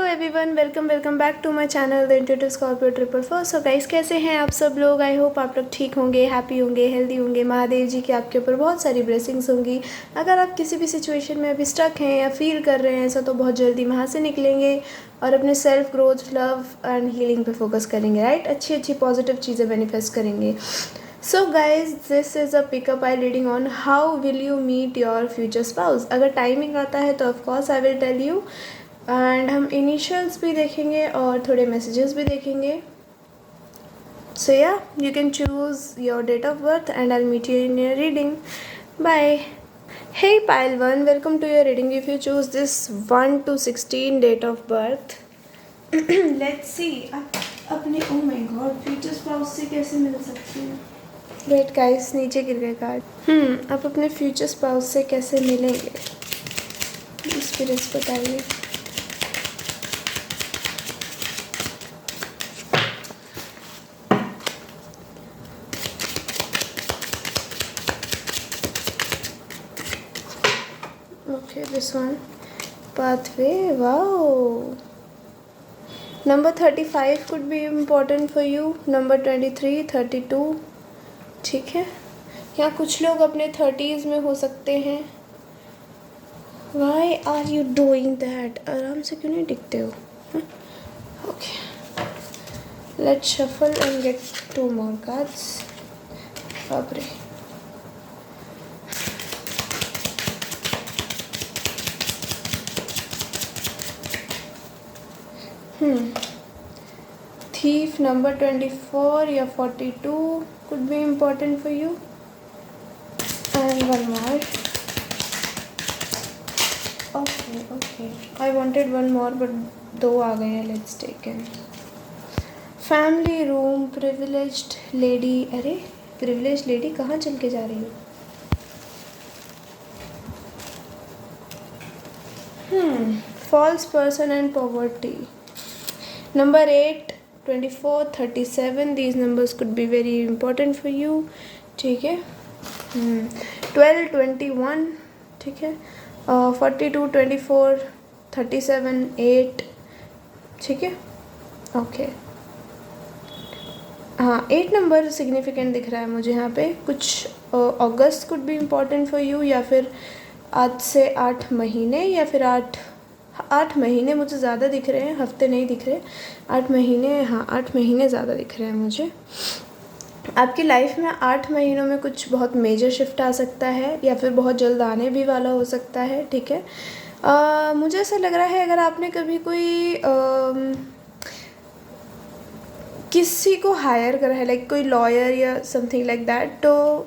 Everyone, welcome back to my channel the intuitive Scorpio 444। So guys, कैसे हैं आप सब लोग। आई होप आप लोग ठीक होंगे, हैप्पी होंगे, हेल्दी होंगे। महादेव जी की आपके ऊपर बहुत सारी ब्लेसिंग्स होंगी। अगर आप किसी भी सिचुएशन में अभी स्टक हैं या फील कर रहे हैं ऐसा, तो बहुत जल्दी वहाँ से निकलेंगे और अपने self growth, love and healing पे फोकस करेंगे। राइट, अच्छी पॉजिटिव चीज़ें मैनिफेस्ट करेंगे। So guys, this is a pickup I reading on how will you meet your future spouse. अगर टाइमिंग आता है तो of course I will tell you, and हम इनिशियल्स भी देखेंगे और थोड़े मैसेजेस भी देखेंगे। So yeah, you can choose your date of birth and I meet you in your reading. Bye. Hey pile 1, welcome to your reading. If you choose this 1 to 16 date of birth, let's see आप अपने, oh my God, future spouse से कैसे मिल सकते हैं। Wait guys, नीचे गिर गए card. आप अपने फ्यूचर स्पाउस से कैसे मिलेंगे, स्पिरिट्स बताइए। Okay, this one, pathway. Wow. Number 35 could be important for you. Number 23, 32. ठीक है, यहाँ कुछ लोग अपने 30s में हो सकते हैं। Why are you doing that? आराम से क्यों नहीं दिखते हो? Okay. Let's shuffle and get 2 more cards. बाप रे। Thief number 24 या 42 could be important for you. And one more. Okay. I wanted one more but 2 आ गए हैं. Let's take it. Family room, privileged lady. अरे privileged lady कहाँ चल के जा रही हो? False person and poverty. Number 8, 24, 37. These numbers could be very important for you. ठीक है. 12, 21. ठीक है. 42, 24, 37, 8. ठीक है. ओके. हाँ, 8 नंबर सिग्निफिकेंट दिख रहा है मुझे यहाँ पे। कुछ August could be important for you, या फिर आज से 8 महीने, या फिर 8 महीने मुझे ज़्यादा दिख रहे हैं, हफ्ते नहीं दिख रहे। 8 महीने, हाँ 8 महीने ज़्यादा दिख रहे हैं मुझे। आपकी लाइफ में 8 महीनों में कुछ बहुत मेजर शिफ्ट आ सकता है, या फिर बहुत जल्द आने भी वाला हो सकता है। ठीक है, मुझे ऐसा लग रहा है अगर आपने कभी कोई किसी को हायर करा है, लाइक कोई लॉयर या समथिंग लाइक दैट, तो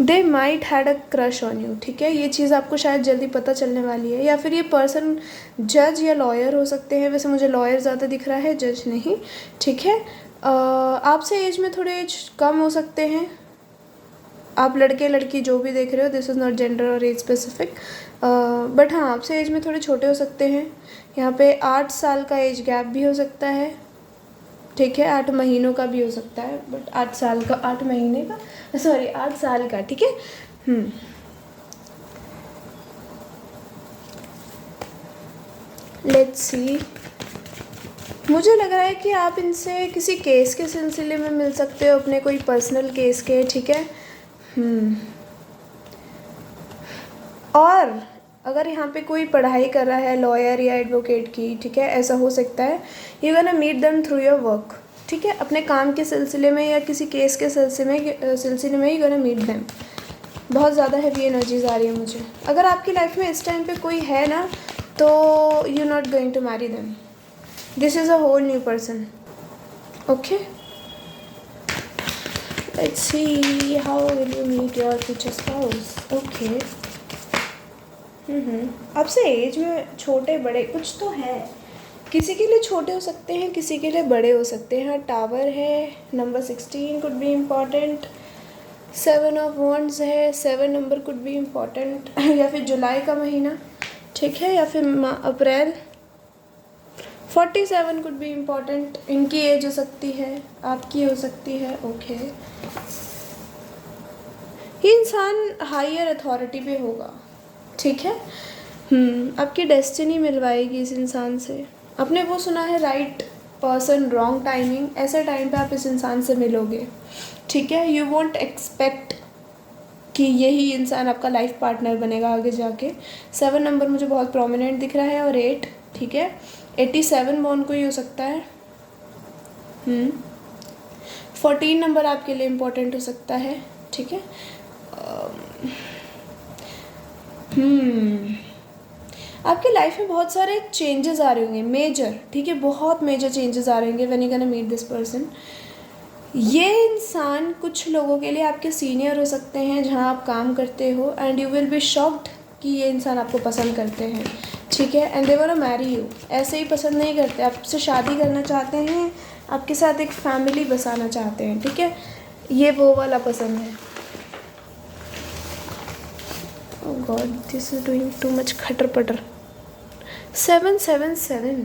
they might had a crush on you. ठीक है, ये चीज़ आपको शायद जल्दी पता चलने वाली है। या फिर ये पर्सन जज या लॉयर हो सकते हैं। वैसे मुझे लॉयर ज़्यादा दिख रहा है, जज नहीं। ठीक है, आपसे एज में थोड़े एज कम हो सकते हैं। आप लड़के लड़की जो भी देख रहे हो, दिस इज़ नॉट जेंडर और एज स्पेसिफिक, बट हाँ आपसे एज में थोड़े छोटे हो सकते हैं। यहाँ पे 8 साल का एज गैप भी हो सकता है। ठीक है, 8 महीनों का भी हो सकता है, बट 8 साल का, 8 महीने का, सॉरी 8 साल का। ठीक है। लेट्स सी, मुझे लग रहा है कि आप इनसे किसी केस के सिलसिले में मिल सकते हो, अपने कोई पर्सनल केस के। ठीक है। और अगर यहाँ पे कोई पढ़ाई कर रहा है लॉयर या एडवोकेट की, ठीक है, ऐसा हो सकता है। You gonna meet them through your work. ठीक है, अपने काम के सिलसिले में या किसी केस के सिलसिले में यू गोना मीट देम। बहुत ज़्यादा हैवी एनर्जीज आ रही है मुझे। अगर आपकी लाइफ में इस टाइम पे कोई है ना, तो you not going to marry them. This is a whole new person. Okay, let's see how will you meet your future spouse. Okay, आपसे एज में छोटे बड़े कुछ तो है। किसी के लिए छोटे हो सकते हैं, किसी के लिए बड़े हो सकते हैं। टावर है, number 16 could be important. 7 of wands है, 7 नंबर कुड बी इम्पॉर्टेंट। या फिर जुलाई का महीना, ठीक है, या फिर अप्रैल। 47 कुड बी इम्पॉर्टेंट। इनकी एज हो सकती है, आपकी हो सकती है। ओके, ये इंसान हायर अथॉरिटी पे होगा। ठीक है, आपकी डेस्टिनी मिलवाएगी इस इंसान से। आपने वो सुना है, राइट पर्सन रॉन्ग टाइमिंग, ऐसे टाइम पे आप इस इंसान से मिलोगे, ठीक है। यू वोंट एक्सपेक्ट कि यही इंसान आपका लाइफ पार्टनर बनेगा आगे जाके। 7 नंबर मुझे बहुत प्रोमिनेंट दिख रहा है, और 8, ठीक है। 87 बॉर्न को ही हो सकता है। 14 नंबर आपके लिए इम्पोर्टेंट हो सकता है, ठीक है। आपकी लाइफ में बहुत सारे चेंजेस आ रहे होंगे, मेजर, ठीक है, बहुत मेजर चेंजेस आ रहे होंगे when you gonna meet this person. ये इंसान कुछ लोगों के लिए आपके सीनियर हो सकते हैं जहाँ आप काम करते हो, and you will be shocked कि ये इंसान आपको पसंद करते हैं, ठीक है। And they want to marry you, ऐसे ही पसंद नहीं करते, आपसे शादी करना चाहते हैं, आपके साथ एक फैमिली बसाना चाहते हैं, ठीक है। ये वो वाला पसंद है। Oh God, this is doing too much खटर पटर। 777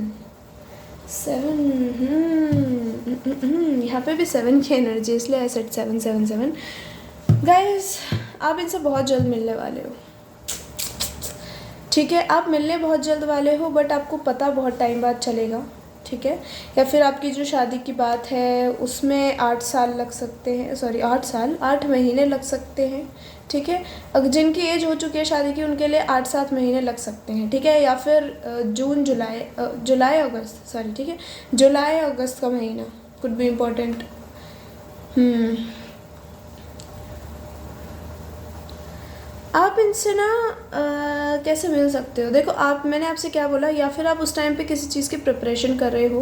7, यहाँ पे भी 7 की एनर्जी, इसलिए आई सेड 777। गाइस, आप इनसे बहुत जल्द मिलने वाले हो, ठीक है। आप मिलने बहुत जल्द वाले हो, बट आपको पता बहुत टाइम बाद चलेगा, ठीक है। या फिर आपकी जो शादी की बात है उसमें 8 साल लग सकते हैं, सॉरी 8 महीने लग सकते हैं, ठीक है। अगर जिनकी एज हो चुकी है शादी की, उनके लिए 8-7 महीने लग सकते हैं, ठीक है। या फिर जुलाई अगस्त, सॉरी, ठीक है, जुलाई अगस्त का महीना कुड बी इम्पोर्टेंट। आप इनसे ना कैसे मिल सकते हो, देखो मैंने आपसे क्या बोला, या फिर आप उस टाइम पे किसी चीज़ की प्रिपरेशन कर रहे हो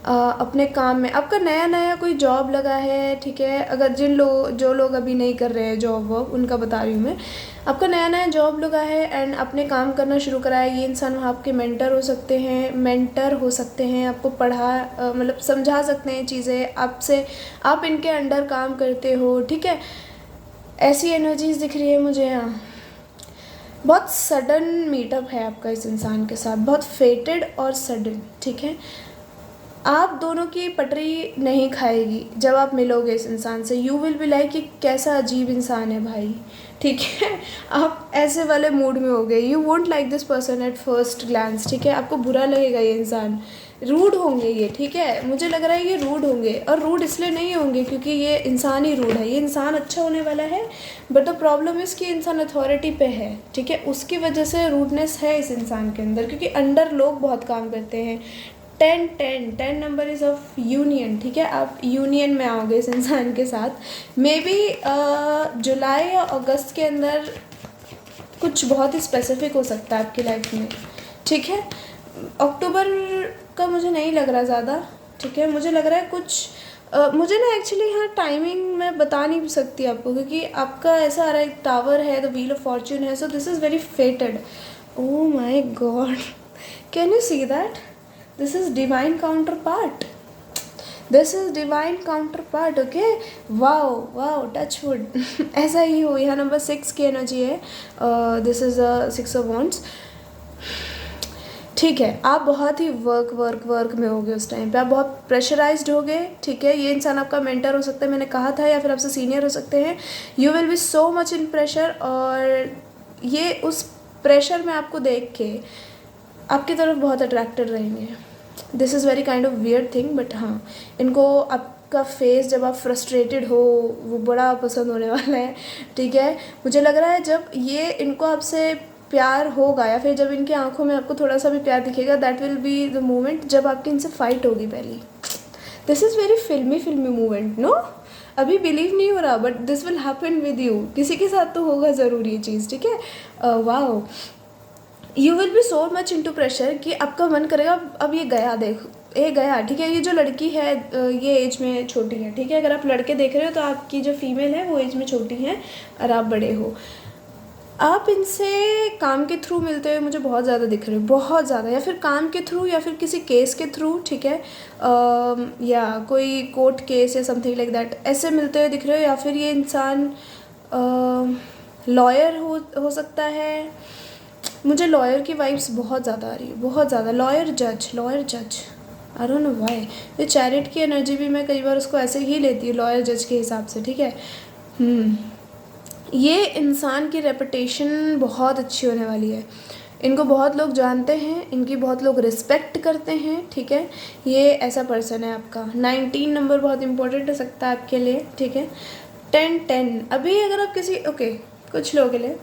अपने काम में, आपका नया कोई जॉब लगा है, ठीक है। अगर जो लोग अभी नहीं कर रहे हैं जॉब वॉब, उनका बता रही हूँ मैं, आपका नया जॉब लगा है एंड आपने काम करना शुरू करा है। ये इंसान वहाँ आपके मेंटर हो सकते हैं, आपको मतलब समझा सकते हैं चीज़ें आपसे, आप इनके अंडर काम करते हो, ठीक है। ऐसी एनर्जीज दिख रही है मुझे यहाँ। बहुत सडन मीटअप है आपका इस इंसान के साथ, बहुत फेटेड और सडन, ठीक है। आप दोनों की पटरी नहीं खाएगी जब आप मिलोगे इस इंसान से। यू विल बी लाइक कि कैसा अजीब इंसान है भाई, ठीक है। आप ऐसे वाले मूड में हो गए, you won't like this person at first glance, ठीक है। आपको बुरा लगेगा ये इंसान, रूड होंगे ये, ठीक है। मुझे लग रहा है ये रूड होंगे, और रूड इसलिए नहीं होंगे क्योंकि ये इंसान ही रूड है। ये इंसान अच्छा होने वाला है, बट द प्रॉब्लम इज़ कि इंसान अथॉरिटी पे है, ठीक है। उसकी वजह से रूडनेस है इस इंसान के अंदर, क्योंकि अंडर लोग बहुत काम करते हैं। 10 नंबर इज़ ऑफ यूनियन, ठीक है। आप यूनियन में आओगे इस इंसान के साथ। मे बी जुलाई या अगस्त के अंदर कुछ बहुत ही स्पेसिफिक हो सकता है आपकी लाइफ में, ठीक है। अक्टूबर का मुझे नहीं लग रहा ज़्यादा, ठीक है। मुझे लग रहा है कुछ मुझे ना एक्चुअली यहाँ टाइमिंग मैं बता नहीं सकती आपको, क्योंकि आपका ऐसा आ रहा है, एक टावर है, द व्हील ऑफ फॉर्च्यून है, so this is very फेटेड। Oh my God, can you see that? This is divine counter part, okay. Wow touch wood. ऐसा ही हो। यहाँ नंबर 6 की एनर्जी है, दिस इज़ 6 ऑफ वॉन्ड्स, ठीक है। आप बहुत ही वर्क में होगे उस टाइम पे, आप बहुत प्रेशराइज्ड होगे, ठीक है। ये इंसान आपका मेंटर हो सकता है, मैंने कहा था, या फिर आपसे सीनियर हो सकते हैं। You will be so much in pressure, और ये उस प्रेशर में आपको देख के आपकी तरफ बहुत अट्रैक्टेड रहेंगे। This is very kind of weird thing, but हाँ, इनको आपका फेस जब आप फ्रस्ट्रेटेड हो वो बड़ा पसंद होने वाला है, ठीक है। मुझे लग रहा है जब ये इनको आपसे प्यार होगा, या फिर जब इनकी आंखों में आपको थोड़ा सा भी प्यार दिखेगा, that will be the moment जब आपकी इनसे फाइट होगी पहली। दिस इज़ वेरी फिल्मी मोमेंट, नो? अभी बिलीव नहीं हो रहा, but this will happen with you. किसी के साथ तो होगा ज़रूर ये चीज़, ठीक है। Wow, you will be so much into pressure कि आपका मन करेगा अब ये गया, देखो ये गया, ठीक है। ये जो लड़की है ये एज में छोटी है, ठीक है। अगर आप लड़के देख रहे हो तो आपकी जो फीमेल है वो एज में छोटी है और आप बड़े हो। आप इनसे काम के थ्रू मिलते हुए मुझे बहुत ज़्यादा दिख रहे हो, बहुत ज़्यादा, या फिर काम के थ्रू, या फिर किसी केस के थ्रू, ठीक है। या कोई कोर्ट केस या समथिंग लाइक दैट, ऐसे मिलते हुए दिख रहे हो। या फिर ये इंसान लॉयर हो सकता है। मुझे लॉयर की वाइब्स बहुत ज़्यादा आ रही है, बहुत ज़्यादा। लॉयर जज, आई डोंट नो व्हाई। ये चैरिट की एनर्जी भी मैं कई बार उसको ऐसे ही लेती हूँ, लॉयर जज के हिसाब से, ठीक है। ये इंसान की रेपुटेशन बहुत अच्छी होने वाली है। इनको बहुत लोग जानते हैं, इनकी बहुत लोग रिस्पेक्ट करते हैं, ठीक है। ये ऐसा पर्सन है आपका। 19 नंबर बहुत इंपॉर्टेंट हो सकता है आपके लिए, ठीक है। 10 अभी अगर आप किसी कुछ लोगों के लिए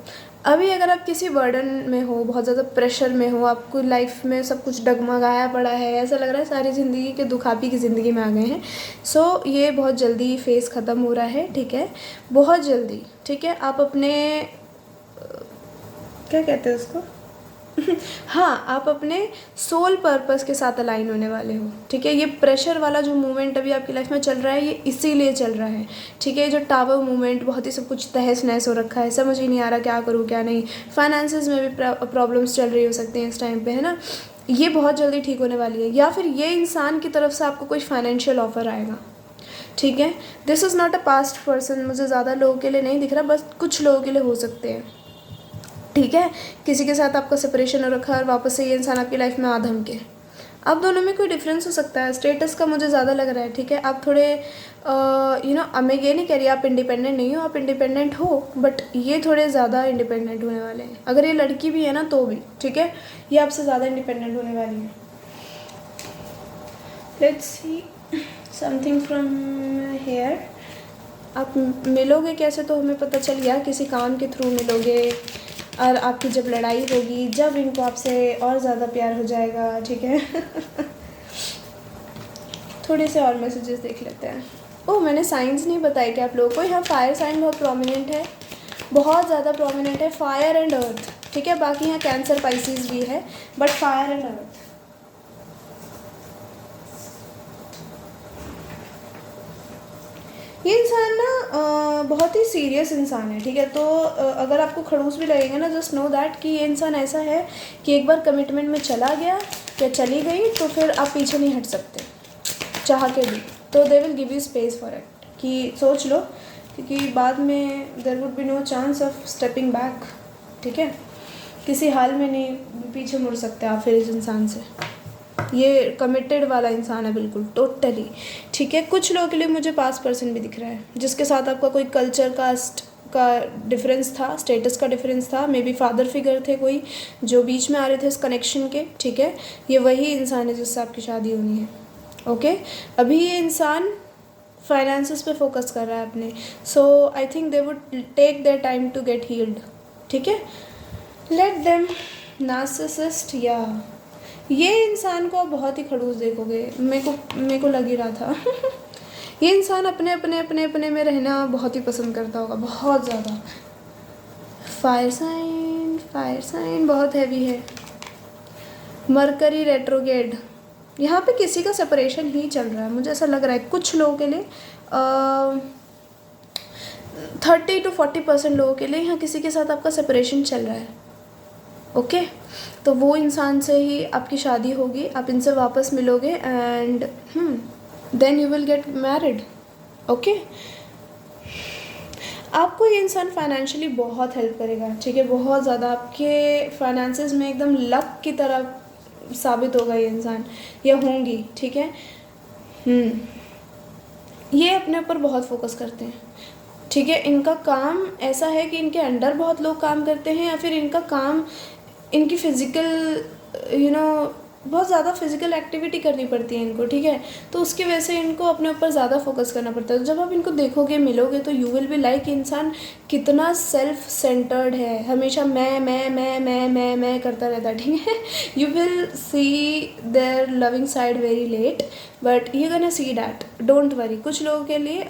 अभी अगर आप किसी बर्डन में हो, बहुत ज़्यादा प्रेशर में हो, आपको लाइफ में सब कुछ डगमगाया पड़ा है, ऐसा लग रहा है सारी ज़िंदगी के दुख आप ही की ज़िंदगी में आ गए हैं। सो ये बहुत जल्दी फेज़ ख़त्म हो रहा है, ठीक है, बहुत जल्दी, ठीक है। आप अपने क्या कहते हैं उसको हाँ, आप अपने सोल पर्पस के साथ अलाइन होने वाले हो, ठीक है। ये प्रेशर वाला जो मूवमेंट अभी आपकी लाइफ में चल रहा है, ये इसीलिए चल रहा है, ठीक है। जो टावर मूवमेंट, बहुत ही सब कुछ तहस नहस हो रखा है, समझ ही नहीं आ रहा क्या करूँ क्या नहीं। फाइनेंसेस में भी प्रॉब्लम्स चल रही हो सकती हैं इस टाइम पे, है ना। ये बहुत जल्दी ठीक होने वाली है, या फिर ये इंसान की तरफ से आपको कोई फाइनेंशियल ऑफर आएगा, ठीक है। This is not a past person, मुझे ज़्यादा लोगों के लिए नहीं दिख रहा, बस कुछ लोगों के लिए हो सकते हैं, ठीक है। किसी के साथ आपका सेपरेशन हो रखा है और वापस से ये इंसान आपकी लाइफ में आ धमके। आप दोनों में कोई डिफरेंस हो सकता है, स्टेटस का मुझे ज़्यादा लग रहा है, ठीक है। आप थोड़े मैं ये नहीं कह रही आप इंडिपेंडेंट नहीं हो, आप इंडिपेंडेंट हो, बट ये थोड़े ज़्यादा इंडिपेंडेंट होने वाले हैं। अगर ये लड़की भी है ना तो भी, ठीक है, ये आपसे ज़्यादा इंडिपेंडेंट होने वाली है। Let's see something from here. आप मिलोगे कैसे, तो हमें पता चल गया, किसी काम के थ्रू मिलोगे, और आपकी जब लड़ाई होगी, जब इनको आपसे और ज़्यादा प्यार हो जाएगा, ठीक है। थोड़े से और मैसेजेस देख लेते हैं। ओह, मैंने साइंस नहीं बताया कि आप लोगों को। यहाँ फायर साइन बहुत प्रोमिनेंट है, बहुत ज़्यादा प्रोमिनेंट है, फायर एंड अर्थ, ठीक है। बाकी यहाँ कैंसर पाइसिस भी है, बट फायर एंड अर्थ। ये इंसान ना बहुत ही सीरियस इंसान है, ठीक है। तो अगर आपको खड़ूस भी लगेगा ना, जस्ट नो दैट कि ये इंसान ऐसा है कि एक बार कमिटमेंट में चला गया या चली गई तो फिर आप पीछे नहीं हट सकते, चाह के भी। तो they will give you space for it, कि सोच लो, क्योंकि बाद में there would be no chance of stepping back, ठीक है। किसी हाल में नहीं पीछे मुड़ सकते आप फिर इस इंसान से। ये कमिटेड वाला इंसान है बिल्कुल, टोटली, ठीक है। कुछ लोगों के लिए मुझे पास पर्सन भी दिख रहा है, जिसके साथ आपका कोई कल्चर कास्ट का डिफरेंस था, स्टेटस का डिफरेंस था, मे बी फादर फिगर थे कोई जो बीच में आ रहे थे इस कनेक्शन के, ठीक है। ये वही इंसान है जिससे आपकी शादी होनी है, ओके। अभी ये इंसान फाइनेंसेस पे फोकस कर रहा है अपने, so I think they would take their time to get healed, ठीक है। Let them. नार्सिसिस्ट, या ये इंसान को आप बहुत ही खड़ूस देखोगे, मेरे को लग ही रहा था। ये इंसान अपने अपने अपने अपने में रहना बहुत ही पसंद करता होगा, बहुत ज़्यादा। फायर साइन बहुत हैवी है। मरकरी रेट्रोगेड, यहाँ पे किसी का सेपरेशन ही चल रहा है, मुझे ऐसा लग रहा है। कुछ लोगों के लिए 30 to 40% लोगों के लिए यहाँ किसी के साथ आपका सेपरेशन चल रहा है, ओके। तो वो इंसान से ही आपकी शादी होगी, आप इनसे वापस मिलोगे, and then you will get married, okay. आपको ये इंसान फाइनेंशियली बहुत हेल्प करेगा, ठीक है, बहुत ज़्यादा। आपके फाइनेंसेस में एकदम लक की तरह साबित होगा ये इंसान, या होंगी, ठीक है। ये अपने ऊपर बहुत फोकस करते हैं, ठीक है। इनका काम ऐसा है कि इनके अंडर बहुत लोग काम करते हैं, या फिर इनका काम, इनकी फ़िज़िकल बहुत ज़्यादा फिज़िकल एक्टिविटी करनी पड़ती है इनको, ठीक है। तो उसकी वजह से इनको अपने ऊपर ज़्यादा फोकस करना पड़ता है। जब आप इनको देखोगे, मिलोगे, तो यू विल बी लाइक इंसान कितना सेल्फ सेंटर्ड है, हमेशा मैं करता रहता है, ठीक है। You will see their loving side very late, but you gonna see that, don't worry. कुछ लोगों के लिए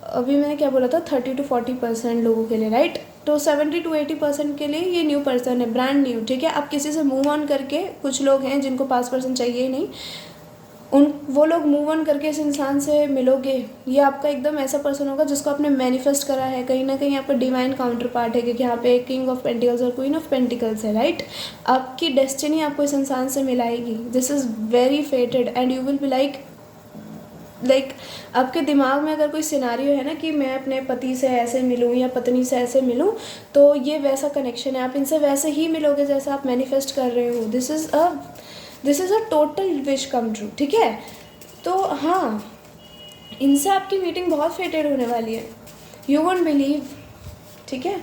अभी मैंने क्या बोला था, 30 to 40% लोगों के लिए, राइट। तो 70 to 80% के लिए ये न्यू पर्सन है, ब्रांड न्यू, ठीक है। आप किसी से मूव ऑन करके, कुछ लोग हैं जिनको पास पर्सन चाहिए ही नहीं, वो लोग मूव ऑन करके इस इंसान से मिलोगे, ये आपका एकदम ऐसा पर्सन होगा जिसको आपने मैनिफेस्ट करा है। कहीं ना कहीं आपका डिवाइन काउंटर पार्ट है, क्योंकि यहाँ पे किंग ऑफ पेंटिकल्स और क्वीन ऑफ पेंटिकल्स है, राइट। आपकी डेस्टिनी आपको इस इंसान से मिलाएगी, this is very fated, and you will be like आपके दिमाग में अगर कोई सिनारियो है ना कि मैं अपने पति से ऐसे मिलूँ या पत्नी से ऐसे मिलूँ, तो ये वैसा कनेक्शन है, आप इनसे वैसे ही मिलोगे जैसा आप मैनिफेस्ट कर रहे हो। This is a total wish come true, ठीक है। तो हाँ, इनसे आपकी मीटिंग बहुत फेटेड होने वाली है, यू वोंट बिलीव, ठीक है।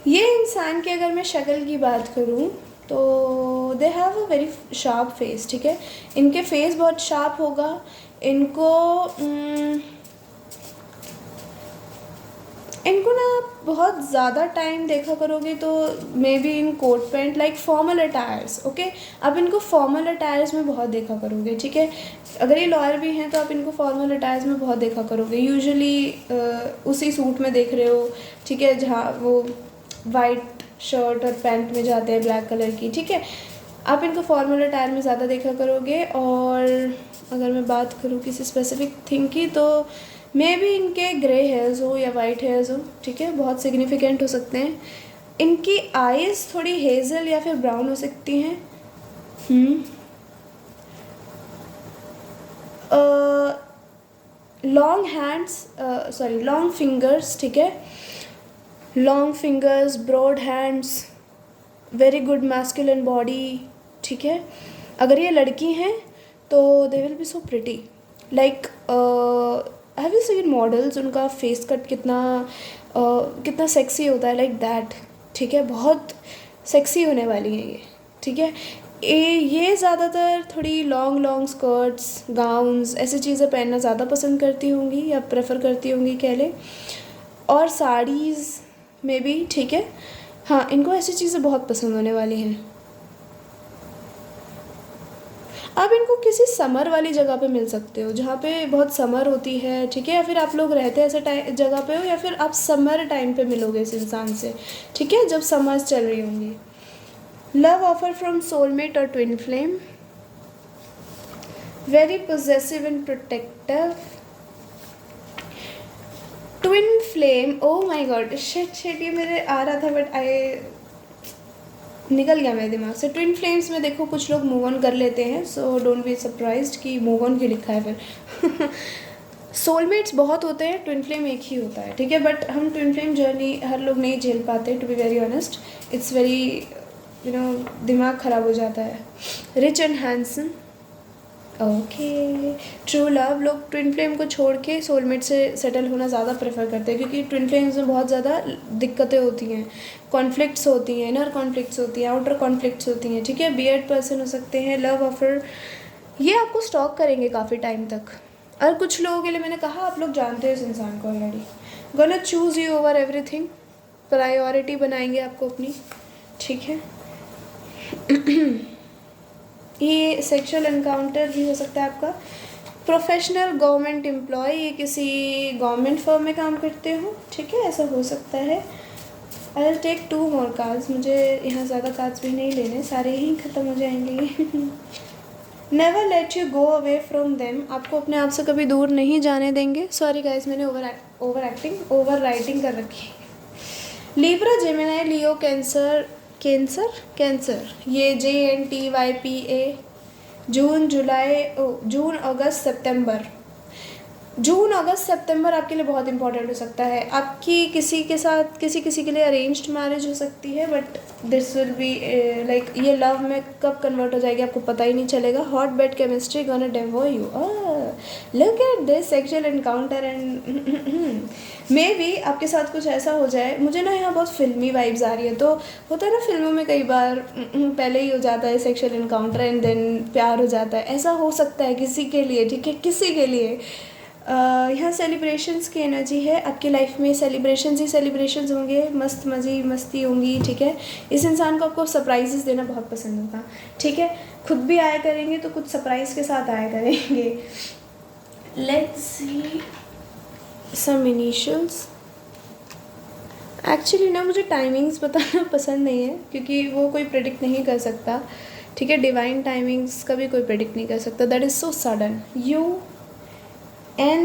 ये इंसान की अगर मैं शक्ल की बात करूँ तो they have a very sharp face, ठीक है। इनके फेस बहुत शार्प होगा। इनको इनको ना आप बहुत ज़्यादा टाइम देखा करोगे तो maybe in coat pant like formal attires, okay. आप इनको फॉर्मल अटायर्स में बहुत देखा करोगे, ठीक है। अगर ये लॉयर भी हैं तो आप इनको फॉर्मल अटायर्स में बहुत देखा करोगे। यूजुअली उसी सूट में देख रहे हो, ठीक है, जहाँ वो वाइट शर्ट और पैंट में जाते हैं ब्लैक कलर की, ठीक है। आप इनको फॉर्मल अटायर में ज़्यादा देखा करोगे। और अगर मैं बात करूँ किसी स्पेसिफिक थिंग की तो मे बी इनके ग्रे हेयर्स हो या वाइट हेयर्स हो, ठीक है, बहुत सिग्निफिकेंट हो सकते हैं। इनकी आइज़ थोड़ी हेज़ल या फिर ब्राउन हो सकती हैं। Long hands, sorry long fingers, ठीक है, long fingers, broad hands, very good masculine body, ठीक है। अगर ये लड़की हैं तो they will be so pretty, like have you seen models, उनका फेस कट कितना सेक्सी होता है, लाइक दैट, ठीक है। बहुत सेक्सी होने वाली हैं ये, ठीक है। ये ज़्यादातर थोड़ी लॉन्ग लॉन्ग स्कर्ट्स, गाउन्स, ऐसी चीज़ें पहनना ज़्यादा पसंद करती होंगी या प्रेफर करती होंगी कह लें, और साड़ीज़ में भी, ठीक है। हाँ, इनको ऐसी चीज़ें बहुत पसंद होने वाली हैं। आप इनको किसी समर वाली जगह पे मिल सकते हो जहाँ पे बहुत समर होती है, ठीक है, या फिर आप लोग रहते हैं ऐसे जगह पे हो, या फिर आप समर टाइम पे मिलोगे इस इंसान से, ठीक है, जब समर्स चल रही होंगी। लव ऑफर फ्रॉम सोलमेट और twin flame, very possessive and protective, twin flame, oh my God, shit ये मेरे आ रहा था बट निकल गया मेरे दिमाग से। ट्विन फ्लेम्स में देखो कुछ लोग मूव ऑन कर लेते हैं, सो डोंट बी सरप्राइज्ड कि मूव ऑन क्यों लिखा है फिर। सोलमेट्स बहुत होते हैं, ट्विन फ्लेम एक ही होता है, ठीक है, बट हम ट्विन फ्लेम जर्नी हर लोग नहीं झेल पाते, to be very honest. It's very दिमाग ख़राब हो जाता है। Rich and handsome, okay. True love, लोग ट्विन फ्लेम को छोड़ के सोलमेट से सेटल होना ज़्यादा प्रेफर करते हैं क्योंकि ट्विन फ्लेम्स में बहुत ज़्यादा दिक्कतें होती हैं, कॉन्फ्लिक्ट्स होती हैं, इनर कॉन्फ्लिक्ट्स होती हैं, आउटर कॉन्फ्लिक्ट्स होती हैं, ठीक है। बियर्ड पर्सन हो सकते हैं। लव ऑफर, ये आपको स्टॉक करेंगे काफ़ी टाइम तक। और कुछ लोगों के लिए मैंने कहा आप लोग जानते हो इस इंसान को already, gonna choose you over everything, priority बनाएंगे आपको अपनी, ठीक है। ये सेक्सुअल एनकाउंटर भी हो सकता है आपका। प्रोफेशनल गवर्नमेंट एम्प्लॉय, ये किसी गवर्नमेंट फर्म में काम करते हो, ठीक है, ऐसा हो सकता है। I will take 2 more cards, मुझे यहाँ ज़्यादा कार्ड्स भी नहीं लेने, सारे ही ख़त्म हो जाएंगे। Never let you go away from them, आपको अपने आप से कभी दूर नहीं जाने देंगे। सॉरी गाइज, मैंने ओवर राइटिंग कर रखी है। लिब्रा, जेमिनी, लियो, कैंसर, ये JNTYPA, जून अगस्त सितंबर आपके लिए बहुत इंपॉर्टेंट हो सकता है। आपकी किसी के साथ किसी के लिए अरेंज्ड मैरिज हो सकती है, but this will be like, ये लव में कब कन्वर्ट हो जाएगी आपको पता ही नहीं चलेगा। Hot bed chemistry gonna devour you, look at this sexual encounter and maybe आपके साथ कुछ ऐसा हो जाए। मुझे ना यहाँ बहुत फिल्मी वाइब्स आ रही है, तो होता है ना फिल्मों में कई बार पहले ही हो जाता है सेक्सुअल एनकाउंटर एंड देन प्यार हो जाता है, ऐसा हो सकता है किसी के लिए, ठीक है, किसी के लिए। यहाँ सेलिब्रेशंस की एनर्जी है आपकी लाइफ में, सेलिब्रेशंस ही सेलिब्रेशंस होंगे, मस्ती होंगी, ठीक है। इस इंसान को आपको सरप्राइजेस देना बहुत पसंद होगा, ठीक है, खुद भी आया करेंगे तो कुछ सरप्राइज़ के साथ आया करेंगे। Let's see some initials. Actually ना मुझे टाइमिंग्स बताना पसंद नहीं है क्योंकि वो कोई प्रेडिक्ट नहीं कर सकता, ठीक है, डिवाइन टाइमिंग्स का भी कोई प्रेडिक्ट नहीं कर सकता, that is so sudden. UN,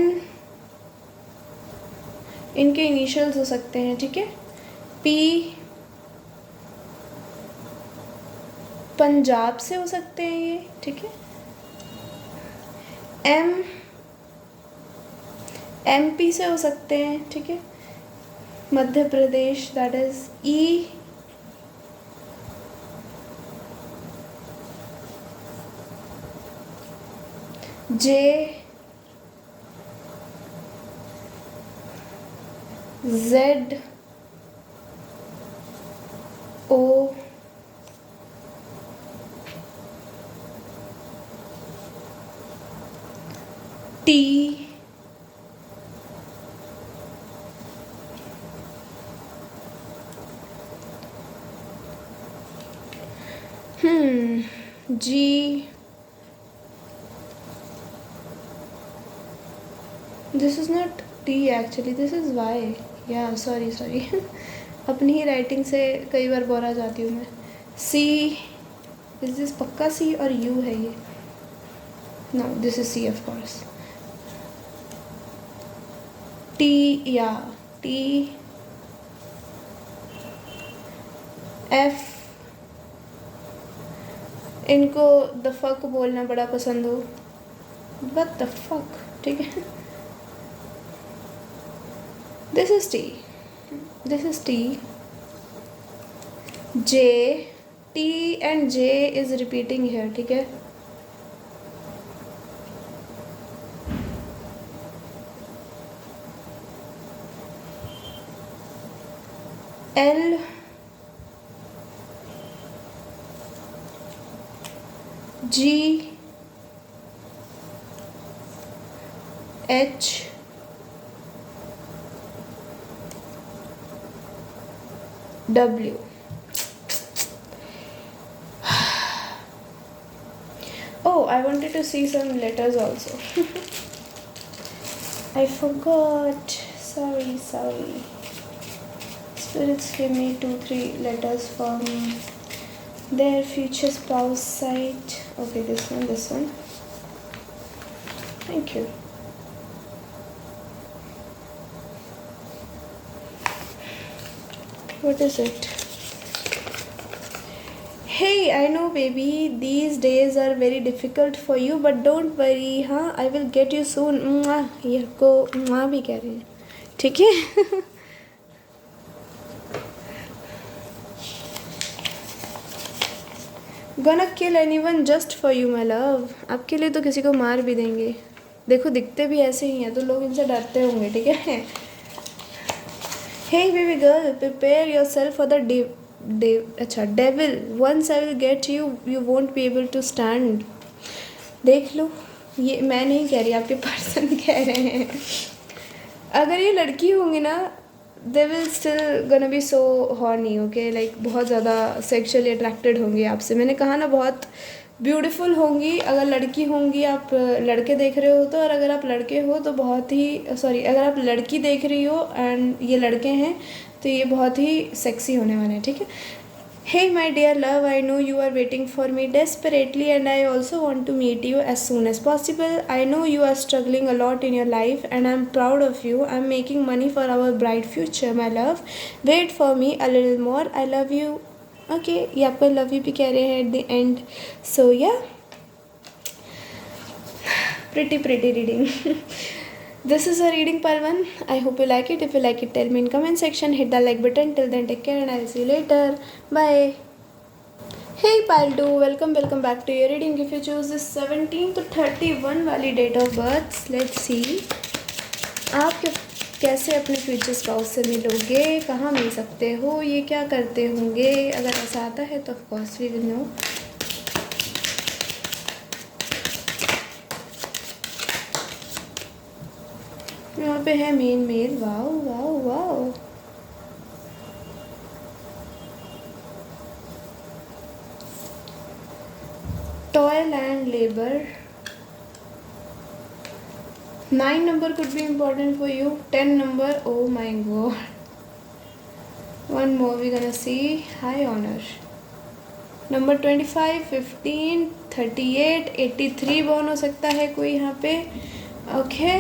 इनके इनिशियल्स हो सकते हैं, ठीक है। P, पंजाब से हो सकते हैं ये, ठीक है। M, MP से हो सकते हैं, ठीक है, Madhya Pradesh, that is E, J, Z, T, G, this is not T actually, this is Y, या सॉरी सॉरी अपनी ही राइटिंग से कई बार बोर आ जाती हूँ मैं। सी, इज दिस पक्का सी और यू है ये? No, this is C of course. T, या टी, एफ, इनको द फक बोलना बड़ा पसंद हो, व्हाट द फक, ठीक है। This is T, this is T. J, T and J is repeating here, ठीक है। L, G, H, W. Oh, I wanted to see some letters also. I forgot. Sorry, sorry. Spirits give me 2-3 letters from their future spouse side. Okay, this one, this one. Thank you. What is it? Hey, I know baby, these days are very difficult for you, but don't worry, हाँ, I will get you soon. ये को भी कह रहे हैं, ठीक है। Gonna kill anyone just for you, my love. आपके लिए तो किसी को मार भी देंगे। देखो दिखते भी ऐसे ही हैं तो लोग इनसे डरते होंगे, ठीक है। Hey baby girl, prepare yourself for the अच्छा devil. Once I will get you, you won't be able to stand. देख लो, ये मैं नहीं कह रही, आपके पर्सन कह रहे हैं। अगर ये लड़की होंगी ना, they will still gonna be so horny, okay? Like बहुत ज़्यादा sexually attracted होंगी आपसे। मैंने कहा ना, बहुत ब्यूटीफुल होंगी। अगर लड़की होंगी, आप लड़के देख रहे हो तो, और अगर आप लड़के हो तो बहुत ही सॉरी, अगर आप लड़की देख रही हो एंड ये लड़के हैं तो ये बहुत ही सेक्सी होने वाले हैं, ठीक है। Hey my dear love, I know you are waiting for me desperately and I also want to meet you as soon as possible. I know you are struggling a lot in your life and I'm proud of you. I'm making money for our bright future, my love. Wait for me a little more. I love you. Okay, ये आपको love you भी कह रहे हैं at the end. So yeah, pretty reading. This is a reading, Palvan. I hope you like it. If you like it, tell me in comment section. Hit the like button. Till then, take care and I'll see you later. Bye. Hey Paldu, welcome back to your reading. If you choose this 17 to 31 वाली date of birth, let's see आप कैसे अपने future spouse से मिलोगे, कहाँ मिल सकते हो, ये क्या करते होंगे। अगर ऐसा आता है तो of course we will know. यहाँ पे है main male. Wow wow wow, toil and labor. 9 number could be important for you. 10 number, oh my god. One more we're gonna see. High honor. Number 25, 15, 38, 83 born हो सकता है कोई यहाँ पे। Okay.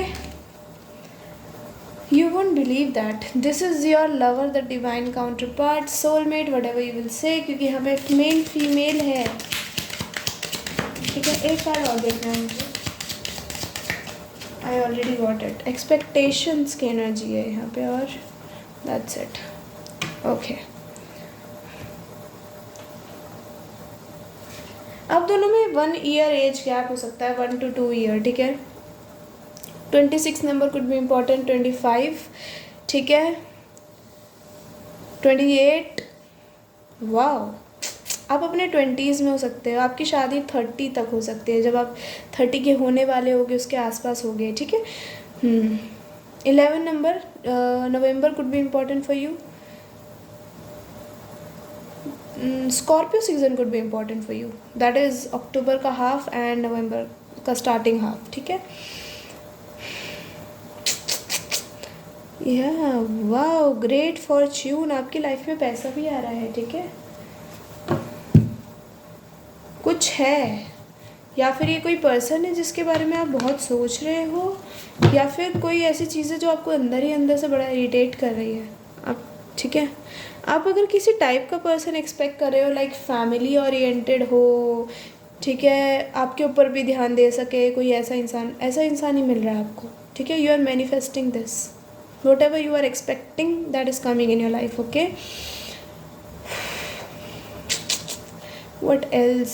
You won't believe that. This is your lover, the divine counterpart, soulmate, whatever you will say, क्योंकि यहाँ पे male female है, ठीक है। एक कार्ड और देखना है मुझे। I already got it. Expectations की एनर्जी है यहाँ पे और that's it. Okay. अब दोनों में 1 year एज गैप हो सकता है, 1 to 2 year, ठीक है। 26 नंबर कुड बी इम्पॉर्टेंट, 25, ठीक है। 28, वाओ आप अपने 20s में हो सकते हो, आपकी शादी 30 तक हो सकती है, जब आप 30 के होने वाले होगे उसके आसपास हो गए, ठीक है। 11 number, November could be important for you. Scorpio season could be important for you, that is October का हाफ एंड नवंबर का स्टार्टिंग हाफ, ठीक है। या वाओ, ग्रेट फॉर्च्यून, आपकी लाइफ में पैसा भी आ रहा है, ठीक है। कुछ है, या फिर ये कोई पर्सन है जिसके बारे में आप बहुत सोच रहे हो, या फिर कोई ऐसी चीज़ है जो आपको अंदर ही अंदर से बड़ा इरिटेट कर रही है आप, ठीक है। आप अगर किसी टाइप का पर्सन एक्सपेक्ट कर रहे हो, लाइक फैमिली ओरिएंटेड हो, ठीक है, आपके ऊपर भी ध्यान दे सके, कोई ऐसा इंसान ही मिल रहा है आपको, ठीक है। You are manifesting this, whatever you are expecting that is coming in your life, okay. What else,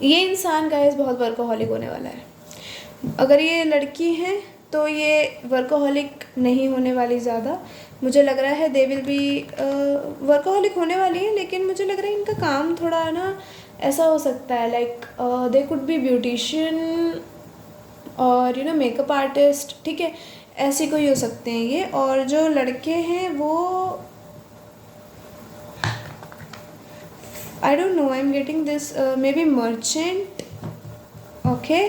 ये इंसान गाइस बहुत वर्कोहॉलिक होने वाला है। अगर ये लड़की है तो ये वर्कोहॉलिक नहीं होने वाली ज़्यादा, मुझे लग रहा है दे विल बी वर्कोहॉलिक होने वाली है, लेकिन मुझे लग रहा है इनका काम थोड़ा ना ऐसा हो सकता है, like they could be beautician और मेकअप आर्टिस्ट, ठीक है, ऐसे कोई हो सकते हैं ये। और जो लड़के हैं वो आई don't no, I am getting this may be merchant, okay,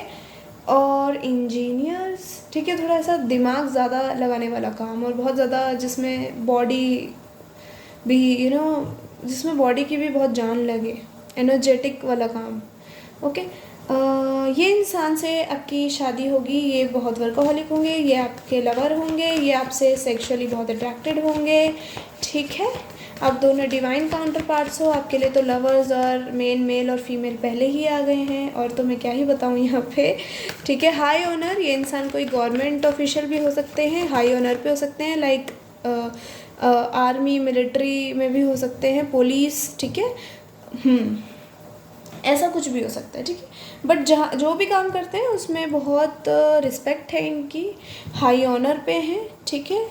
और इंजीनियर्स, ठीक है, थोड़ा सा दिमाग ज़्यादा लगाने वाला काम, और बहुत ज़्यादा जिसमें बॉडी भी जिसमें बॉडी की भी बहुत जान लगे, एनर्जेटिक वाला काम, ओके। ये इंसान से आपकी शादी होगी, ये बहुत वर्कोहॉलिक होंगे, ये आपके लवर होंगे, ये आपसे सेक्सुअली बहुत अट्रैक्टेड होंगे, ठीक है। आप दोनों डिवाइन काउंटर पार्ट्स हो, आपके लिए तो लवर्स और मेल और फीमेल पहले ही आ गए हैं, और तो मैं क्या ही बताऊँ यहाँ पे, ठीक है। हाई ऑनर, ये इंसान कोई गवर्नमेंट ऑफिशियल भी हो सकते हैं, हाई ऑनर पे हो सकते हैं, लाइक आर्मी मिलिट्री में भी हो सकते हैं, पुलिस, ठीक है, ऐसा कुछ भी हो सकता है, ठीक है। बट जहाँ जो भी काम करते हैं उसमें बहुत रिस्पेक्ट है इनकी, हाई ऑनर पे हैं, ठीक है।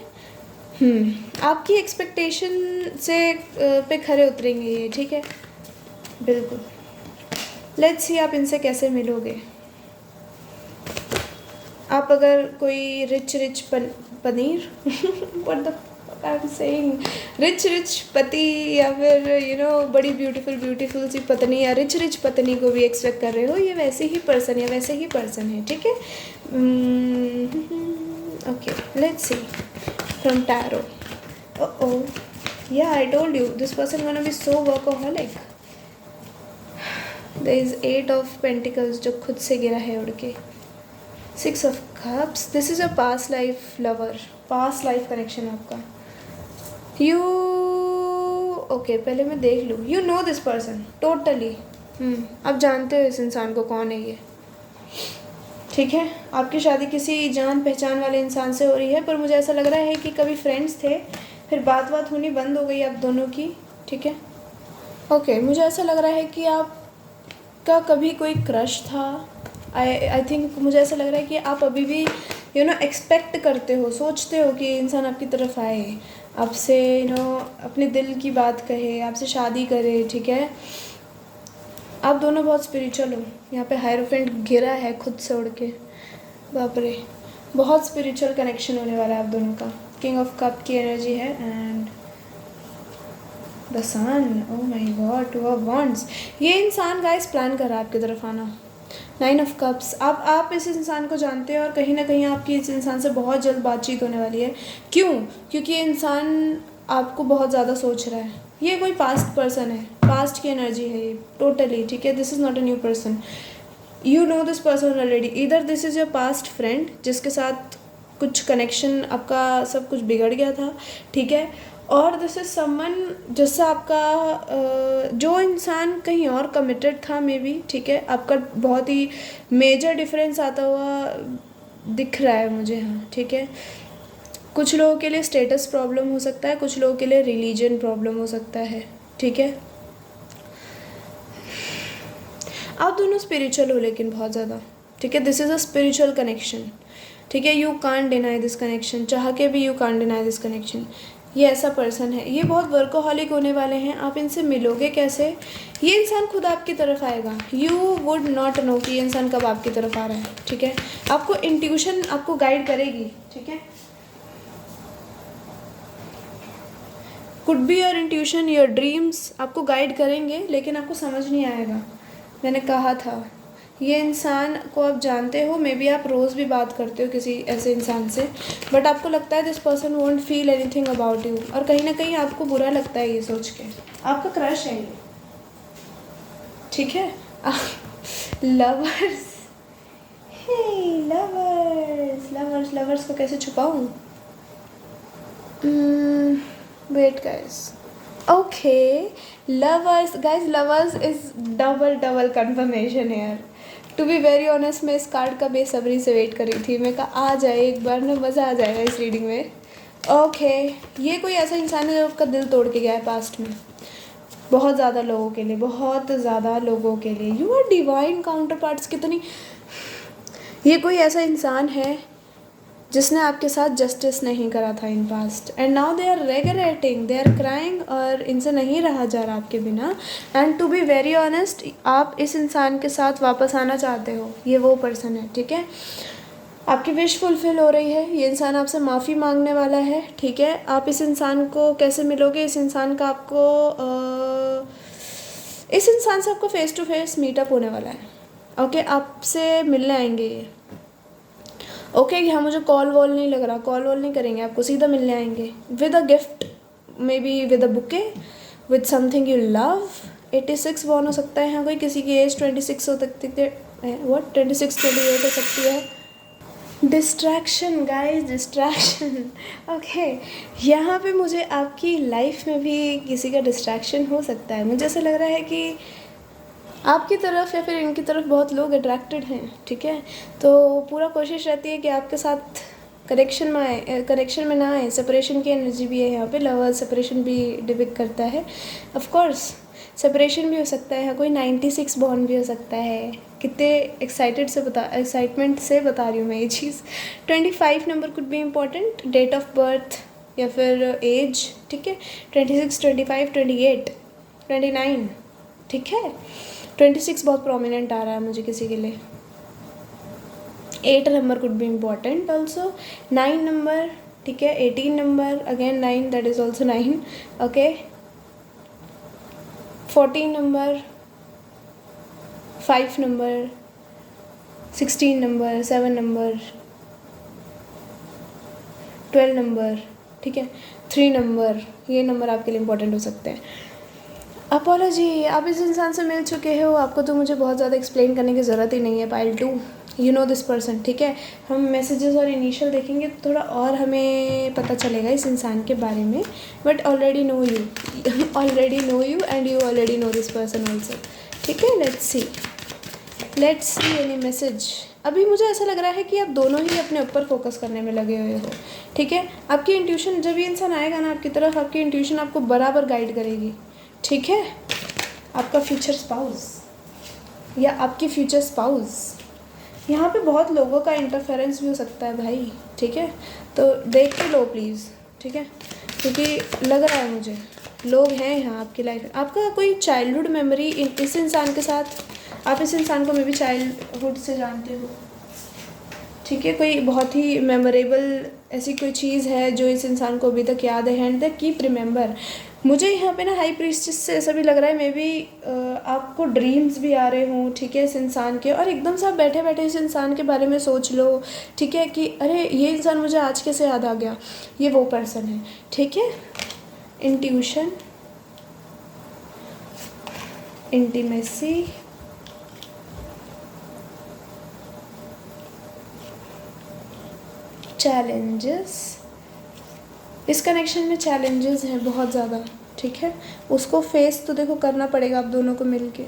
आपकी एक्सपेक्टेशन से पे खरे उतरेंगे ये, ठीक है, बिल्कुल। लेट्स सी आप इनसे कैसे मिलोगे। आप अगर कोई rich paneer what the fuck I am saying, rich पति, या फिर बड़ी ब्यूटीफुल सी पत्नी या रिच पत्नी को भी एक्सपेक्ट कर रहे हो, ये वैसे ही पर्सन है, ठीक है। Okay, let's C from tarot. Yeah, I told you this person gonna be so workaholic. There is 8 of Pentacles जो खुद से गिरा है उड़ के, 6 of Cups, this is a past life lover, past life connection आपका। You okay, पहले मैं देख लूँ, you know this person totally, आप जानते हो इस इंसान को कौन है ये, ठीक है। आपकी शादी किसी जान पहचान वाले इंसान से हो रही है, पर मुझे ऐसा लग रहा है कि कभी फ्रेंड्स थे, फिर बात होनी बंद हो गई आप दोनों की, ठीक है। ओके, मुझे ऐसा लग रहा है कि आपका कभी कोई क्रश था, आई थिंक मुझे ऐसा लग रहा है कि आप अभी भी एक्सपेक्ट करते हो, सोचते हो कि इंसान आपकी तरफ आए, आपसे अपने दिल की बात कहे, आपसे शादी करे, ठीक है। आप दोनों बहुत स्पिरिचुअल हो, यहाँ पे हायरोफेंट गिरा है खुद से उड़ के, बाप रे, बहुत स्पिरिचुअल कनेक्शन होने वाला है आप दोनों का। किंग ऑफ कप की एनर्जी है and the sun, oh my God, two of wands, ये इंसान गाइस प्लान कर रहा है आपकी तरफ आना। 9 ऑफ कप्स, आप इस इंसान को जानते हो और कहीं ना कहीं आपकी इस इंसान से बहुत जल्द बातचीत होने वाली है। क्यों? क्योंकि ये इंसान आपको बहुत ज़्यादा सोच रहा है, ये कोई पास्ट पर्सन है, पास्ट की एनर्जी है ये टोटली, ठीक है। This is not a new person, you know this person already, इधर this is your past friend जिसके साथ कुछ कनेक्शन आपका सब कुछ बिगड़ गया था, ठीक है। और दिस इज समवन जिससे आपका जो इंसान कहीं और कमिटेड था मे बी, ठीक है, आपका बहुत ही मेजर डिफरेंस आता हुआ दिख रहा है मुझे, हाँ, ठीक है। कुछ लोगों के लिए स्टेटस प्रॉब्लम हो सकता है, कुछ लोगों के लिए रिलीजन प्रॉब्लम हो सकता है, ठीक है। आप दोनों स्पिरिचुअल हो लेकिन बहुत ज़्यादा, ठीक है। This is a spiritual connection, ठीक है। You can't deny this connection, चाह के भी you can't deny this connection. ये ऐसा पर्सन है, ये बहुत वर्कोहॉलिक होने वाले हैं। आप इनसे मिलोगे कैसे? ये इंसान खुद आपकी तरफ आएगा, यू वुड नॉट नो कि ये इंसान कब आपकी तरफ आ रहा है, ठीक है। आपको इंट्यूशन आपको गाइड करेगी, ठीक है। Could be your intuition, your dreams आपको गाइड करेंगे, लेकिन आपको समझ नहीं आएगा। मैंने कहा था ये इंसान को आप जानते हो, मे बी आप रोज़ भी बात करते हो किसी ऐसे इंसान से, बट आपको लगता है this person won't feel anything about you, और कहीं ना कहीं आपको बुरा लगता है ये सोच के। आपका क्रश है ये, ठीक है। Lovers, hey lovers, lovers, lovers को कैसे छुपाऊँ? Wait guys, okay, lovers guys, lovers is double confirmation यार। टू बी वेरी ऑनेस्ट, मैं इस कार्ड का बेसब्री से वेट कर रही थी। मैं कहा आ जाए एक बार ना, मज़ा आ जाएगा इस रीडिंग में। ओके, ये कोई ऐसा इंसान है जो आपका दिल तोड़ के गया है पास्ट में, बहुत ज़्यादा लोगों के लिए, बहुत ज़्यादा लोगों के लिए। You are divine counterparts कितनी। ये कोई ऐसा इंसान है जिसने आपके साथ जस्टिस नहीं करा था in past, and now they are regretting, they are crying, और इनसे नहीं रहा जा रहा आपके बिना। And to be very honest, आप इस इंसान के साथ वापस आना चाहते हो, ये वो पर्सन है, ठीक है। आपकी विश फुलफिल हो रही है, ये इंसान आपसे माफ़ी मांगने वाला है, ठीक है। आप इस इंसान को कैसे मिलोगे? इस इंसान का आपको इस इंसान से आपको फेस टू फेस मीटअप होने वाला है, ओके। आपसे मिलने आएंगे ये, ओके। यहाँ मुझे कॉल वॉल नहीं लग रहा, कॉल वॉल नहीं करेंगे, आपको सीधा मिलने आएंगे with a gift, may be with a bouquet, with something you love. 86 born हो सकता है यहाँ कोई, किसी की एज 26 हो सकती है, व्हाट 26 28 हो सकती है। Distraction guys, distraction, okay. यहाँ पे मुझे आपकी लाइफ में भी किसी का डिस्ट्रैक्शन हो सकता है। मुझे ऐसा लग रहा है कि आपकी तरफ या फिर इनकी तरफ बहुत लोग अट्रैक्टेड हैं, ठीक है। तो पूरा कोशिश रहती है कि आपके साथ करेक्शन में आए, करेक्शन में ना आए। सेपरेशन की एनर्जी भी है यहाँ पे, लवर सेपरेशन भी डिपिक्ट करता है। ऑफ कोर्स सेपरेशन भी हो सकता है, कोई 96 बॉर्न भी हो सकता है। कितने एक्साइटमेंट से बता रही हूँ मैं ये चीज़। 25 number could be important, date of birth या फिर एज, ठीक है। 26, 25, 28, 29, ठीक है। 26 बहुत प्रोमिनेंट आ रहा है मुझे किसी के लिए। 8 number could be important also, 9 number, ठीक है। 18 number, again 9, that is also 9, okay. 14 number, 5 number, 16 number, 7 number, 12 number, ठीक है। 3 नंबर, ये नंबर आपके लिए इम्पोर्टेंट हो सकते हैं। अपोलॉजी, आप इस इंसान से मिल चुके हो, आपको तो मुझे बहुत ज़्यादा एक्सप्लेन करने की ज़रूरत ही नहीं है। Pile 2, you know this person, ठीक है। हम मैसेजेस और इनिशियल देखेंगे तो थोड़ा और हमें पता चलेगा इस इंसान के बारे में, but already know you, already know you and you already know this person also, ठीक है। Let's see any message. अभी मुझे ऐसा लग रहा है कि आप दोनों ही अपने ऊपर फोकस करने में लगे हुए हो, ठीक है। आपकी इंट्यूशन, जब ये इंसान आएगा ना आपकी तरफ, आपकी इंट्यूशन आपको बराबर गाइड करेगी, ठीक है। आपका फ्यूचर स्पाउस या आपकी फ्यूचर स्पाउस, यहाँ पे बहुत लोगों का इंटरफेरेंस भी हो सकता है भाई, ठीक है। तो देख के लो प्लीज़, ठीक है, क्योंकि लग रहा है मुझे लोग हैं यहाँ आपकी लाइफ में। आपका कोई चाइल्डहुड मेमोरी इस इंसान के साथ, आप इस इंसान को मे बी चाइल्डहुड से जानते हो, ठीक है। कोई बहुत ही मेमोरेबल ऐसी कोई चीज़ है जो इस इंसान को अभी तक याद है, एंड द कीप रिमेंबर। मुझे यहाँ पे ना हाई प्रीस्टेस से ऐसा भी लग रहा है, मे बी आपको ड्रीम्स भी आ रहे हों, ठीक है, इस इंसान के, और एकदम से आप बैठे बैठे इस इंसान के बारे में सोच लो, ठीक है, कि अरे ये इंसान मुझे आज कैसे याद आ गया। ये वो पर्सन है, ठीक है। Intuition, intimacy, challenges. इस कनेक्शन में चैलेंजेस हैं बहुत ज़्यादा, ठीक है। उसको फेस तो देखो करना पड़ेगा आप दोनों को मिलके।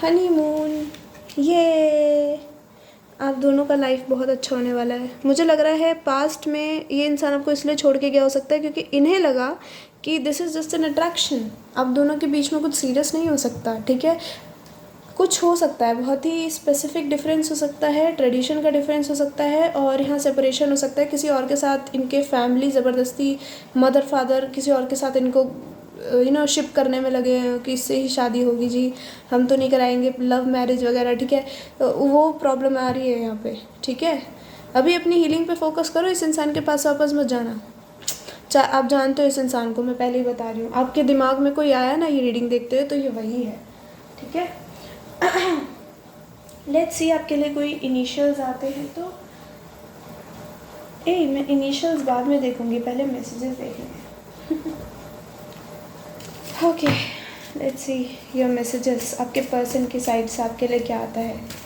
हनीमून, ये आप दोनों का लाइफ बहुत अच्छा होने वाला है। मुझे लग रहा है पास्ट में ये इंसान आपको इसलिए छोड़ के गया हो सकता है क्योंकि इन्हें लगा कि this is just an attraction, आप दोनों के बीच में कुछ सीरियस नहीं हो सकता, ठीक है। कुछ हो सकता है, बहुत ही स्पेसिफिक डिफरेंस हो सकता है, ट्रेडिशन का डिफरेंस हो सकता है, और यहाँ सेपरेशन हो सकता है किसी और के साथ, इनके फैमिली ज़बरदस्ती मदर फादर किसी और के साथ इनको शिप करने में लगे हैं कि इससे ही शादी होगी जी, हम तो नहीं कराएंगे, लव मैरिज वगैरह, ठीक है। वो प्रॉब्लम आ रही है यहाँ पे, ठीक है। अभी अपनी हीलिंग पे फोकस करो, इस इंसान के पास वापस मत जाना। आप जानते हो इस इंसान को, मैं पहले ही बता रही हूँ, आपके दिमाग में कोई आया ना ये रीडिंग देखते हुए तो ये वही है, ठीक है। लेट्स सी आपके लिए कोई इनिशियल्स आते हैं तो मैं इनिशियल्स बाद में देखूंगी, पहले मैसेजेस देख लेंगे। Okay, let's see your messages, आपके पर्सन की साइड से आपके लिए क्या आता है।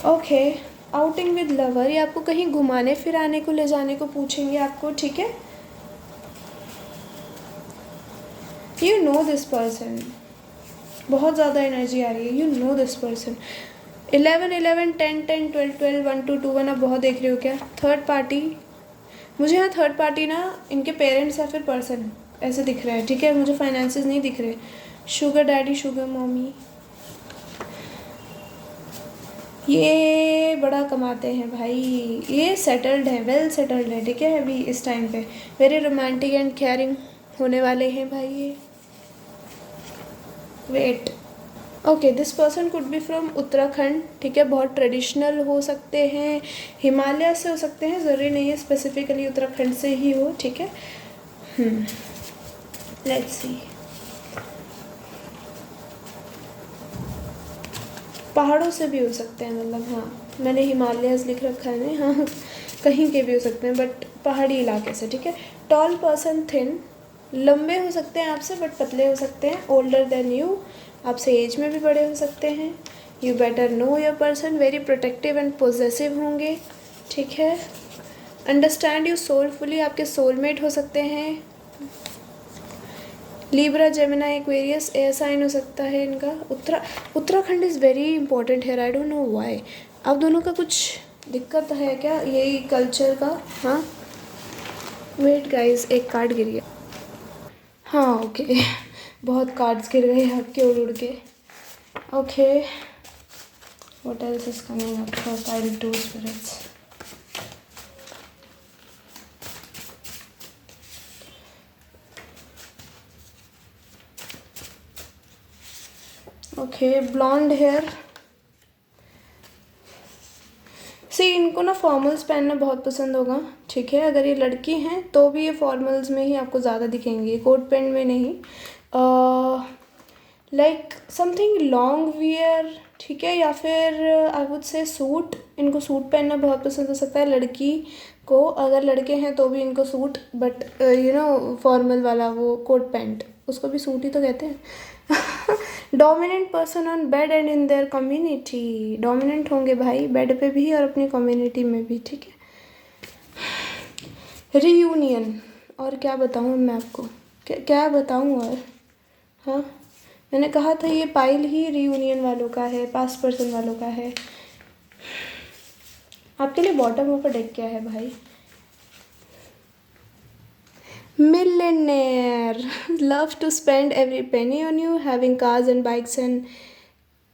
ओके, आउटिंग विद लवर, ये आपको कहीं घुमाने फिराने को ले जाने को पूछेंगे आपको, ठीक है। यू नो दिस पर्सन, बहुत ज़्यादा एनर्जी आ रही है, यू नो दिस पर्सन। 11 11 10 10 12 12 1 2 2 1, आप बहुत देख रहे हो क्या। थर्ड पार्टी, मुझे यहाँ थर्ड पार्टी ना इनके पेरेंट्स या फिर पर्सन ऐसे दिख रहा है, ठीक है। मुझे फाइनेंसेस नहीं दिख रहे। शुगर डैडी, शुगर मम्मी, ये बड़ा कमाते हैं भाई, ये सेटल्ड है, वेल सेटल्ड है, ठीक है। अभी इस टाइम पे वेरी रोमांटिक एंड केयरिंग होने वाले हैं भाई ये। Wait, okay, this person could be from Uttarakhand, ठीक है। बहुत ट्रेडिशनल हो सकते हैं, हिमालय से हो सकते हैं, ज़रूरी नहीं है स्पेसिफिकली उत्तराखंड से ही हो, ठीक है। लेट्स सी, पहाड़ों से भी हो सकते हैं, मतलब हाँ, मैंने हिमालयस लिख रखा है ना, हाँ, कहीं के भी हो सकते हैं बट पहाड़ी इलाके से, ठीक है। टॉल पर्सन, थिन, लंबे हो सकते हैं आपसे बट पतले हो सकते हैं। ओल्डर देन यू, आपसे एज में भी बड़े हो सकते हैं। You better know your person, very protective and possessive होंगे, ठीक है। अंडरस्टैंड यू सोलफुली, आपके सोलमेट हो सकते हैं। लीब्रा, जेमिना, एक्वेरियस, एयर साइन हो सकता है इनका। उत्तराखंड इज़ वेरी इंपॉर्टेंट है, आई डोंट नो व्हाई। आप दोनों का कुछ दिक्कत है क्या यही कल्चर का। हाँ, वेट गाइस, एक कार्ड गिर गया। हाँ ओके, बहुत कार्ड्स गिर गए आपके उड़ उड़ के। Okay, what else is coming up for pile to spirits. Okay, blonde hair, see इनको ना फॉर्मल्स पहनना बहुत पसंद होगा, ठीक है। अगर ये लड़की हैं तो भी ये फॉर्मल्स में ही आपको ज़्यादा दिखेंगी, कोट पैंट में नहीं। लाइक समथिंग लॉन्ग वियर, ठीक है, या फिर आई वुड से सूट, इनको सूट पहनना बहुत पसंद हो सकता है लड़की को। अगर लड़के हैं तो भी इनको सूट, बट फॉर्मल वाला वो कोट पैंट, उसको भी सूट ही तो कहते हैं। Dominant person on bed and in their community, dominant होंगे भाई बेड पे भी और अपनी कम्युनिटी में भी, ठीक है। रीयूनियन, और क्या बताऊँ मैं आपको, क्या बताऊँ और, हाँ मैंने कहा था ये पाइल ही रीयूनियन वालों का है, पास्ट पर्सन वालों का है। आपके लिए बॉटम ऑफ अ डेक क्या है भाई। Millionaire, love to spend every penny on you, having cars and bikes and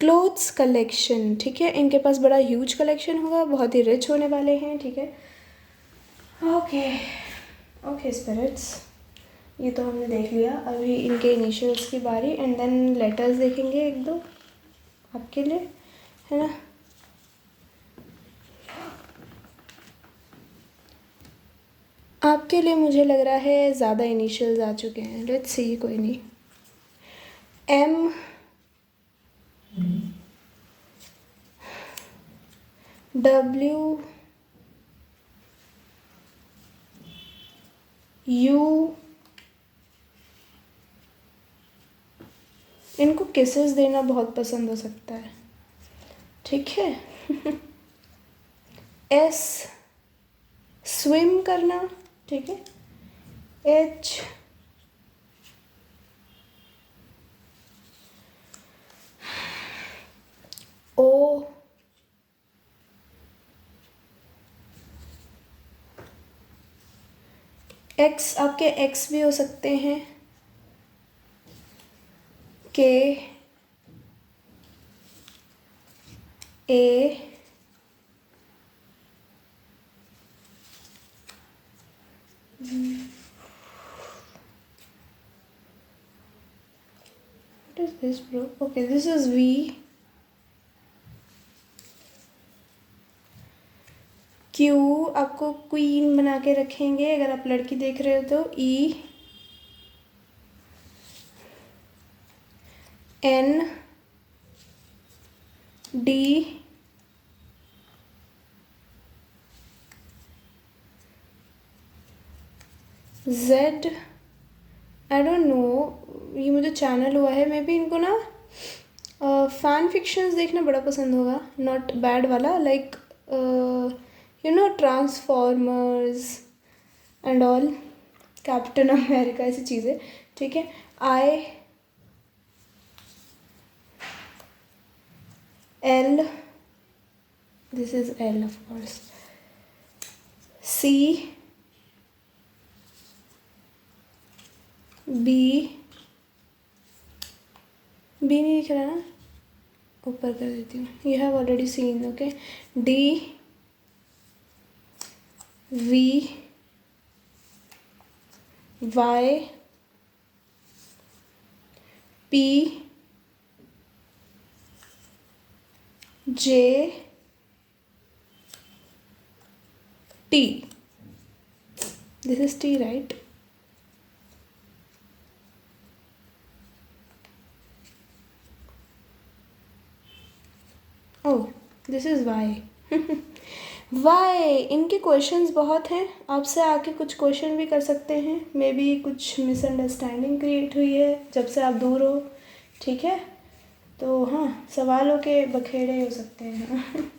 clothes collection, ठीक है। इनके पास बड़ा ह्यूज कलेक्शन होगा, बहुत ही रिच होने वाले हैं, ठीक है। ओके ओके स्पिरिट्स, ये तो हमने देख लिया। अभी इनके इनिशियल्स की बारी, एंड देन लेटर्स देखेंगे एक दो आपके लिए, है ना। आपके लिए मुझे लग रहा है ज़्यादा इनिशियल्स आ चुके हैं, लेट्स सी, कोई नहीं। M, W, U, इनको किसेस देना बहुत पसंद हो सकता है, ठीक है। S, स्विम करना, ठीक है। H, O, एक्स आपके एक्स भी हो सकते हैं, के ए what is this bro? Okay, this is V, Q आपको क्वीन बना के रखेंगे अगर आप लड़की देख रहे हो तो, E N D Z, I don't know, ये मुझे चैनल हुआ है, मे बी इनको ना फैन फिक्शंस देखना बड़ा पसंद होगा, नॉट बैड वाला, like you know Transformers and all, Captain America, ऐसी चीज़ें, ठीक है। I L, this is L of course, C B, B नहीं दिख रहा ना, ऊपर कर देती हूँ, you have already seen, okay. D V Y P J T, this is T right, oh this is Y. Y, इनके क्वेश्चंस बहुत हैं, आपसे आके कुछ क्वेश्चन भी कर सकते हैं, मे बी कुछ मिसअंडरस्टैंडिंग क्रिएट हुई है जब से आप दूर हो, ठीक है, तो हाँ सवालों के बखेड़े हो सकते हैं।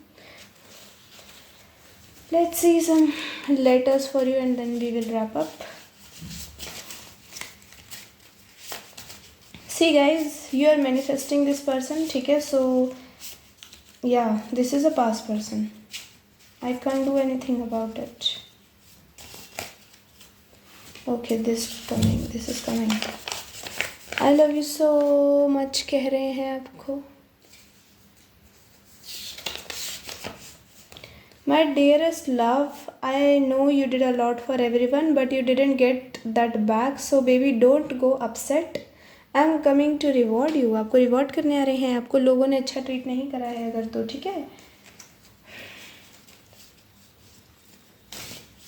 Let's see some letters for you and then we will wrap up. See guys, you are manifesting this person, ठीक है, सो yeah, this is a past person, I can't do anything about it, okay, this is coming, I love you so much कह रहे हैं आपको। My dearest love, I know you did a lot for everyone but you didn't get that back, so baby don't go upset, I am coming to reward you, आपको reward करने आ रहे हैं, आपको लोगों ने अच्छा ट्रीट नहीं करा है अगर तो, ठीक है।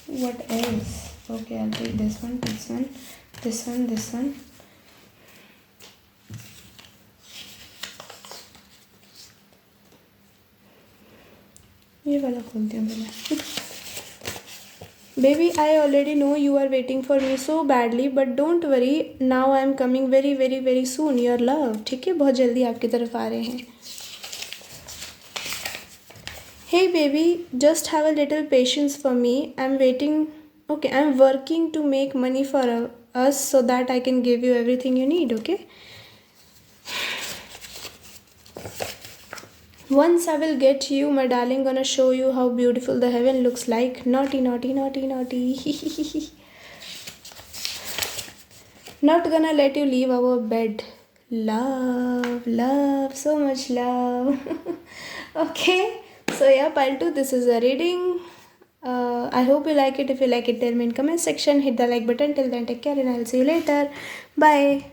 What else, okay I take this one, this one, this one, this one, ये वाला खोलती हूँ पहले। Baby, I already know you are waiting for me so badly, but don't worry, now I am coming very very very soon, your love, ठीक है, बहुत जल्दी आपकी तरफ आ रहे हैं। Hey baby, just have a little patience for me, I'm waiting, okay, I'm working to make money for us so that I can give you everything you need, okay? Once I will get you, my darling, gonna show you how beautiful the heaven looks like. Naughty, naughty, naughty, naughty. Not gonna let you leave our bed. Love, love, so much love. Okay, so yeah, pile 2, this is a reading. I hope you like it. If you like it, tell me in comment section. Hit the like button. Till then, take care and I'll see you later. Bye.